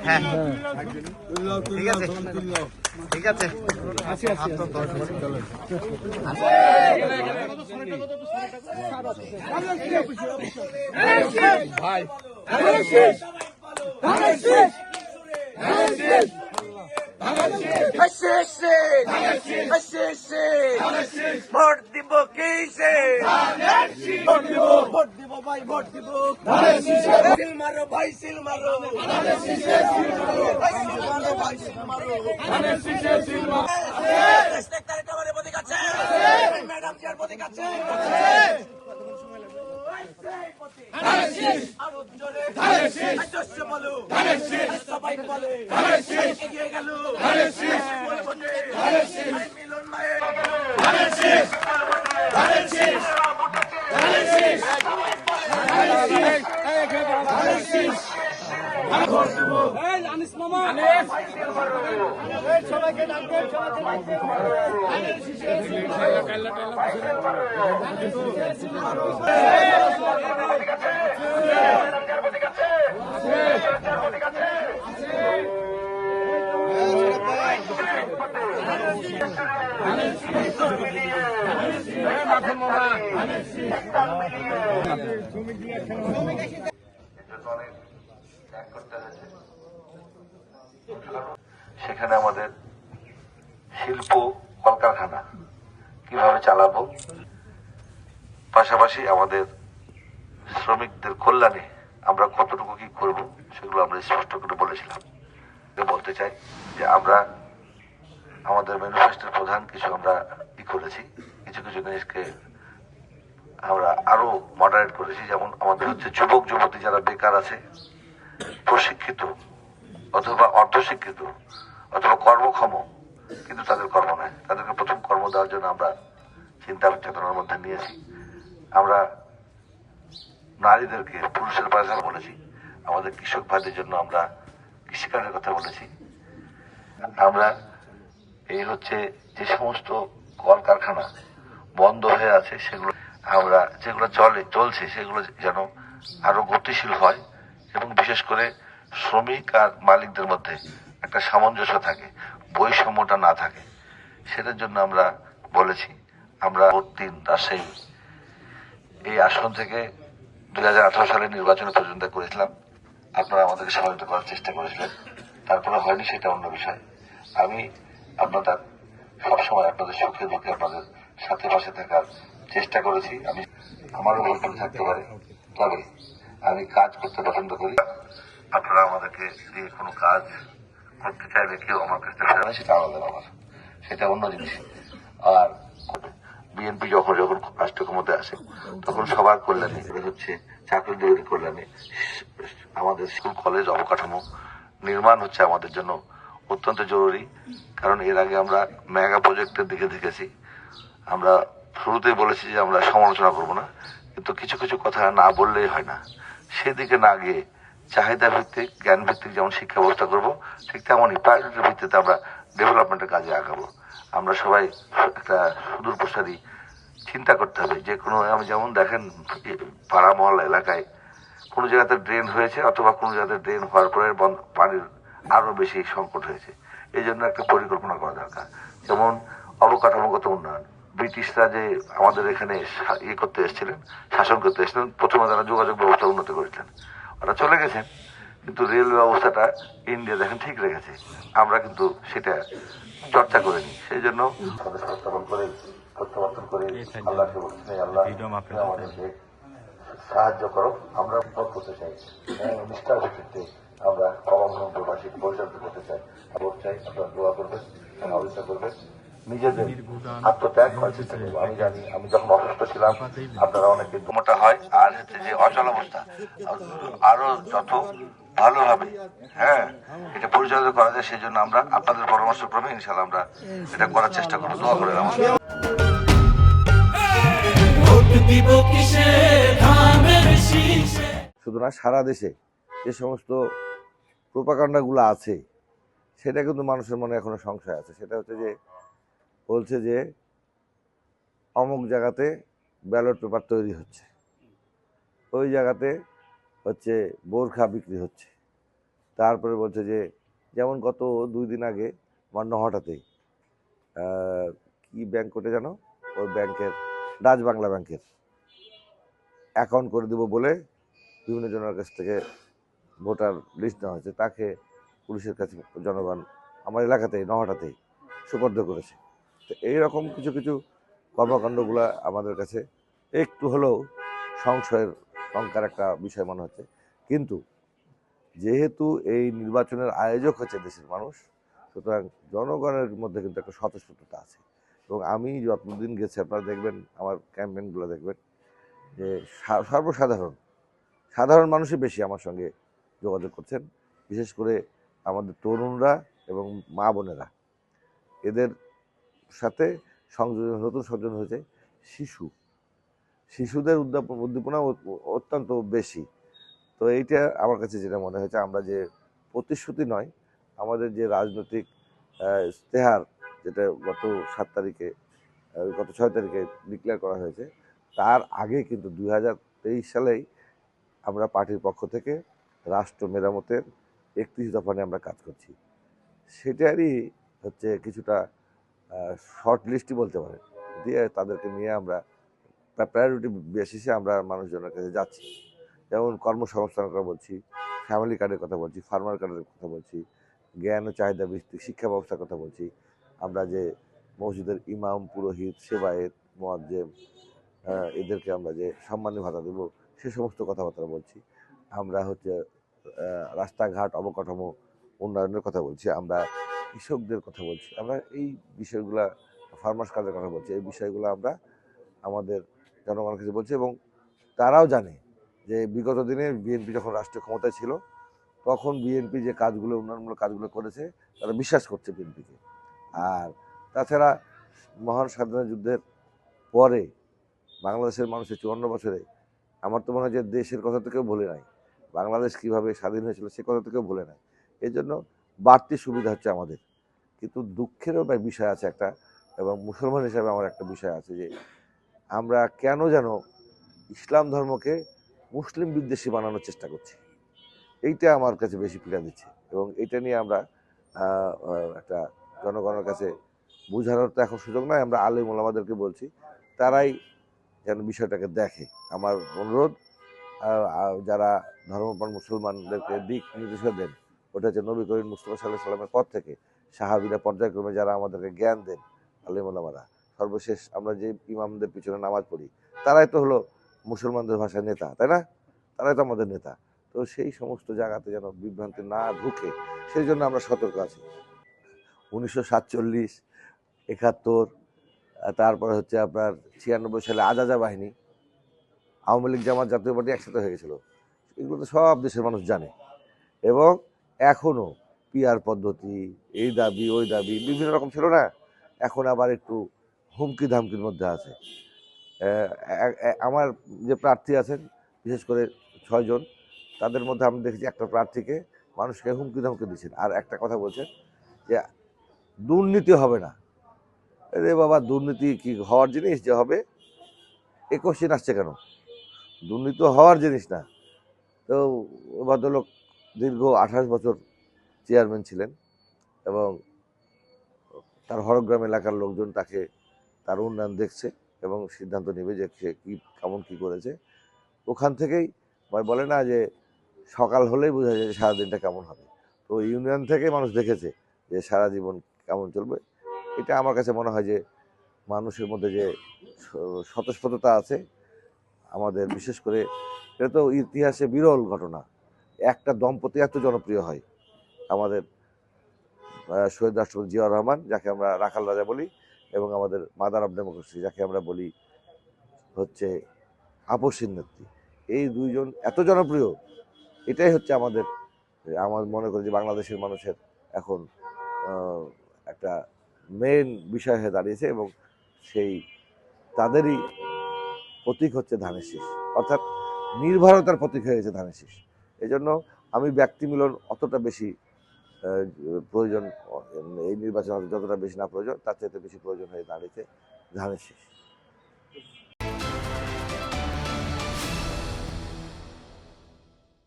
হ্যাঁ ঠিক আছে ঠিক আছে ভাই ভোট দিব কিসে ভোট দিব ভাই ভোট দিব সিল মারো ভাই সিল মারো ম্যাডাম চেয়ার প্রতীক আছে সবাই বলে এগিয়ে গেল মিলন মায়ের সবাইকে ডাকবেন সেখানে আমাদের শিল্প কলকারখানা কিভাবে চালাবো, পাশাপাশি আমাদের শ্রমিকদের কল্যাণে আমরা কতটুকু কি করব সেগুলো আমরা স্পষ্ট করে বলেছিলাম। বলতে চাই যে আমরা আমাদের ম্যানিফেস্টোর প্রধান কিছু আমরা ই করেছি, কিছু কিছু জিনিসকে আমরা আরো মডারেট করেছি। যেমন আমাদের হচ্ছে যুবক যুবতী যারা বেকার আছে, প্রশিক্ষিত অথবা অর্ধশিক্ষিত অথবা কর্মক্ষম কিন্তু তাদের কর্ম নাই, তাদেরকে প্রথম কর্ম দেওয়ার জন্য আমরা চিন্তা চেতনার মধ্যে নিয়েছি। আমরা নারীদেরকে পুরুষের পাশাপাশি বলেছি। আমাদের কৃষক ভাইদের জন্য আমরা কৃষিকাজের কথা বলেছি। আমরা এই হচ্ছে যে সমস্ত কলকারখানা বন্ধ হয়ে আছে সেগুলো আমরা যেগুলো চলছে সেগুলো যেন আরো গতিশীল হয় এবং বিশেষ করে শ্রমিক আর মালিকদের মধ্যে একটা সামঞ্জস্য থাকে, বৈষম্যটা না থাকে, সেটার জন্য আমরা বলেছি। আমরা ভোট দিন রাজশাহী এই আসন থেকে 2018 সালে নির্বাচন পর্যন্ত করেছিলাম। আপনারা আমাদেরকে সহযোগিতা করার চেষ্টা করেছিলেন, তারপরে হয়নি, সেটা অন্য বিষয়। আমি আপনাদের সবসময় আপনাদের সুখে দুঃখে আপনাদের সাথে পাশে থাকার চেষ্টা করেছি। আমি আমারও ভুল থাকতে পারে, তবে আমি কাজ করতে পছন্দ করি। আপনারা আমাদেরকে দিয়ে কোনো কাজ করতে চাইলে কেউ আমার কাছ থেকে ফেরানো, সেটা আলাদা ব্যাপার, সেটা অন্য জিনিস। আর বিএনপি যখন যখন রাষ্ট্র ক্ষমতায় আসে তখন সবার কল্যাণে হচ্ছে চাকরিজীবীর কল্যাণে আমাদের স্কুল কলেজ অবকাঠামো নির্মাণ হচ্ছে আমাদের জন্য অত্যন্ত জরুরি। কারণ এর আগে আমরা মেগা প্রজেক্টের দিকে দেখেছি, আমরা শুরুতেই বলেছি যে আমরা সমালোচনা করব না, কিন্তু কিছু কিছু কথা না বললেই হয় না। সেদিকে না গিয়ে চাহিদা ভিত্তিক জ্ঞান ভিত্তিক যেমন শিক্ষা ব্যবস্থা করবো, ঠিক তেমনই প্রায়োরিটির ভিত্তিতে আমরা ডেভেলপমেন্টের কাজে আগাবো। আমরা সবাই একটা সুদূর প্রসারী চিন্তা করতে হবে। যে কোনো যেমন দেখেন পাড়া মহল্লা এলাকায় কোনো জায়গাতে ড্রেন হয়েছে অথবা কোনো জায়গাতে ড্রেন হওয়ার পরে পানির আরো বেশি সংকট হয়েছে, এই জন্য একটা পরিকল্পনা করা দরকার। যেমন অবকাঠামোগত উন্নয়ন, ব্রিটিশরা যে আমাদের এখানে ইয়ে করতে এসেছিলেন, শাসন করতে এসেছিলেন, প্রথমে তারা যোগাযোগ ব্যবস্থা উন্নত করেছিলেন, ওরা চলে গেছেন, কিন্তু রেল ব্যবস্থাটা ইন্ডিয়া দেখেন ঠিক রেখেছে, আমরা কিন্তু সেটা চর্চা করিনি। সেই জন্য প্রত্যাবর্তন করে আল্লাহকে বলছি, আল্লাহ আমাদেরকে সাহায্য করো। আমরা করতে চাই নিষ্ঠার ভিত্তিতে আমরা কর্মবাসী পরিচালিত করতে চাই। ভোট চাই, আপনারা দোয়া করবেন, সহযোগিতা করবেন, নিজেদের আত্মত্যাগ করার চেষ্টা করবো। আমি জানি আমি যখন অসুস্থ ছিলাম আপনারা অনেকে মোটা হয়, আর হচ্ছে যে অচল অবস্থা আরো যত ভালোভাবে এটা পরিচালিত করা যায়, সেই জন্য আমরা আপনাদের পরামর্শ ক্রমে ইনশাল্লাহ আমরা এটা করার চেষ্টা করবো। দোয়া করে আমাদের শুধু না, সারা দেশে যে সমস্ত প্রোপাগান্ডাগুলো আছে সেটা কিন্তু মানুষের মনে এখনো সংশয় আছে। সেটা হচ্ছে যে বলছে যে অমুক জায়গাতে ব্যালট পেপার তৈরি হচ্ছে, ওই জায়গাতে হচ্ছে বোরখা বিক্রি হচ্ছে, তারপরে বলছে যে যেমন গত 2 দিন আগে আমার নহাটাতে কি ব্যাংক কোটে জানো, ওই ব্যাংকের ডাচ বাংলা ব্যাংকের অ্যাকাউন্ট করে দেবো বলে বিভিন্ন জনের কাছ থেকে ভোটার লিস্ট নেওয়া হয়েছে, তাকে পুলিশের কাছে জনগণ আমার এলাকাতেই নহাটাতেই সুপর্দ করেছে। তো এইরকম কিছু কিছু কর্মকাণ্ডগুলো আমাদের কাছে একটু হলেও সংশয়ের শঙ্কার একটা বিষয় মনে হচ্ছে। কিন্তু যেহেতু এই নির্বাচনের আয়োজক হচ্ছে দেশের মানুষ, সুতরাং জনগণের মধ্যে কিন্তু একটা স্বতঃস্ফূর্ততা আছে। এবং আমি যতদিন গেছি আপনারা দেখবেন, আমার ক্যাম্পেইনগুলো দেখবেন যে সাধারণ মানুষই বেশি আমার সঙ্গে যোগাযোগ করছেন, বিশেষ করে আমাদের তরুণরা এবং মা বোনেরা। এদের সাথে নতুন সংযোজন হয়েছে শিশুদের উদ্দীপনা অত্যন্ত বেশি। তো এইটা আমার কাছে যেটা মনে হয়েছে, আমরা যে প্রতিশ্রুতি নয়, আমাদের যে রাজনৈতিক ইশতেহার যেটা গত 6 তারিখে ডিক্লেয়ার করা হয়েছে, তার আগে কিন্তু 2023 সালেই আমরা পার্টির পক্ষ থেকে রাষ্ট্র মেরামতের 31 দফা নিয়ে আমরা কাজ করছি। সেটারই হচ্ছে কিছুটা শর্ট লিস্টই বলতে পারেন, দিয়ে তাদেরকে নিয়ে আমরা প্রায়োরিটি বেসিসে আমরা মানুষজনের কাছে যাচ্ছি। যেমন কর্মসংস্থানের কথা বলছি, ফ্যামিলি কার্ডের কথা বলছি, ফার্মার কার্ডের কথা বলছি, জ্ঞান ও চাহিদা ভিত্তিক শিক্ষা ব্যবস্থার কথা বলছি, আমরা যে মসজিদের ইমাম, পুরোহিত, সেবায়েত, মুয়াজ্জেম এদেরকে আমরা যে সম্মানী ভাতা দেব সে সমস্ত কথাবার্তা বলছি। আমরা হচ্ছে রাস্তাঘাট অবকাঠামো উন্নয়নের কথা বলছি, আমরা কৃষকদের কথা বলছি, আমরা এই বিষয়গুলা, ফার্মার্স কার্ডের কথা বলছি, এই বিষয়গুলো আমরা আমাদের জনগণের কাছে বলছি। এবং তারাও জানে যে বিগত দিনে বিএনপি যখন রাষ্ট্রীয় ক্ষমতায় ছিল, তখন বিএনপি যে কাজগুলো, উন্নয়নমূলক কাজগুলো করেছে, তারা বিশ্বাস করছে বিএনপিকে। আর তাছাড়া মহান স্বাধীনতা যুদ্ধের পরে বাংলাদেশের মানুষের 54 বছরে আমার তো মনে হয় যে দেশের কথা তো কেউ ভুলে নাই, বাংলাদেশ কীভাবে স্বাধীন হয়েছিল সে কথা তো কেউ ভুলে নাই। এই জন্য বাড়তি সুবিধা হচ্ছে আমাদের। কিন্তু দুঃখেরও বিষয় আছে একটা, এবং মুসলমান হিসাবে আমার একটা বিষয় আছে যে আমরা কেন যেন ইসলাম ধর্মকে মুসলিম বিদ্বেষী বানানোর চেষ্টা করছি। এইটা আমার কাছে বেশি পীড়া দিচ্ছে, এবং এইটা নিয়ে আমরা একটা জনগণের কাছে বোঝানোর তো এখন সুযোগ নয়, আমরা আলেম ওলামাদেরকে বলছি, তারাই যেন বিষয়টাকে দেখে। আমার অনুরোধ, যারা ধর্মপ্রাণ মুসলমানদেরকে দিক নির্দেশনা দেন, ওটা হচ্ছে নবী করিম মুস্তাফা সাল্লাল্লাহু আলাইহি সাল্লামের পর থেকে সাহাবীরা পর্যায়ক্রমে যারা আমাদেরকে জ্ঞান দেন, আলেম ওলামারা, সর্বশেষ আমরা যে ইমামদের পিছনে নামাজ পড়ি, তারাই তো হলো মুসলমানদের ভাষায় নেতা, তাই না? তারাই তো আমাদের নেতা। তো সেই সমস্ত জায়গাতে যেন বিভ্রান্তি না ঢুকে, সেই জন্য আমরা সতর্ক আছি। 1947, 71, তারপরে হচ্ছে আপনার 96 সালে আজাজা বাহিনী, আওয়ামী লীগ, জামাত, জাতীয় পার্টি একসাথে হয়ে গেছিলো, এগুলো তো সব দেশের মানুষ জানে। এবং এখনও পিআর পদ্ধতি, এই দাবি ওই দাবি বিভিন্ন রকম ছিল না, এখন আবার একটু হুমকি ধামকির মধ্যে আছে। আমার যে প্রার্থী আছেন, বিশেষ করে 6 জন, তাদের মধ্যে আমি দেখেছি একটা প্রার্থীকে মানুষকে হুমকি ধামকি দিচ্ছেন, আর একটা কথা বলছেন যে দুর্নীতি হবে না। রে বাবা, দুর্নীতি কি হওয়ার জিনিস যে হবে? এ কোশ্চেন আসছে কেন? দুর্নীতি হওয়ার জিনিস না। তো ভদ্রলোক দীর্ঘ 28 বছর চেয়ারম্যান ছিলেন, এবং তার হরগ্রাম এলাকার লোকজন তাকে, তার উন্নয়ন দেখছে এবং সিদ্ধান্ত নেবে যে সে কী কেমন কী করেছে। ওখান থেকেই বলে না যে সকাল হলেই বোঝা যায় যে সারাদিনটা কেমন হবে। তো ইউনিয়ন থেকে মানুষ দেখেছে যে সারা জীবন কেমন চলবে। এটা আমার কাছে মনে হয় যে মানুষের মধ্যে যে স্বতঃস্ফূর্ততা আছে আমাদের, বিশেষ করে এটা তো ইতিহাসে বিরল ঘটনা, একটা দম্পতি এত জনপ্রিয় হয়। আমাদের শহীদ রাষ্ট্রপতি জিয়াউর রহমান, যাকে আমরা রাখাল রাজা বলি, এবং আমাদের মাদার অফ ডেমোক্রেসি, যাকে আমরা বলি হচ্ছে আপসীন নেত্রী, এই দুইজন এত জনপ্রিয়। এটাই হচ্ছে আমার মনে করি যে বাংলাদেশের মানুষের এখন একটা মেইন বিষয় হয়ে দাঁড়িয়েছে, এবং সেই তাদেরই প্রতীক হচ্ছে ধানের শীষ, অর্থাৎ নির্ভরতার প্রতীক হয়ে গেছে ধানের শীষ। এই জন্য আমি ব্যক্তি মিলন অতটা বেশি প্রয়োজন, এই নির্বাচন যতটা বেশি না প্রয়োজন, তার চাইতে বেশি প্রয়োজন হয়ে দাঁড়িয়েছে ধানের শীষ।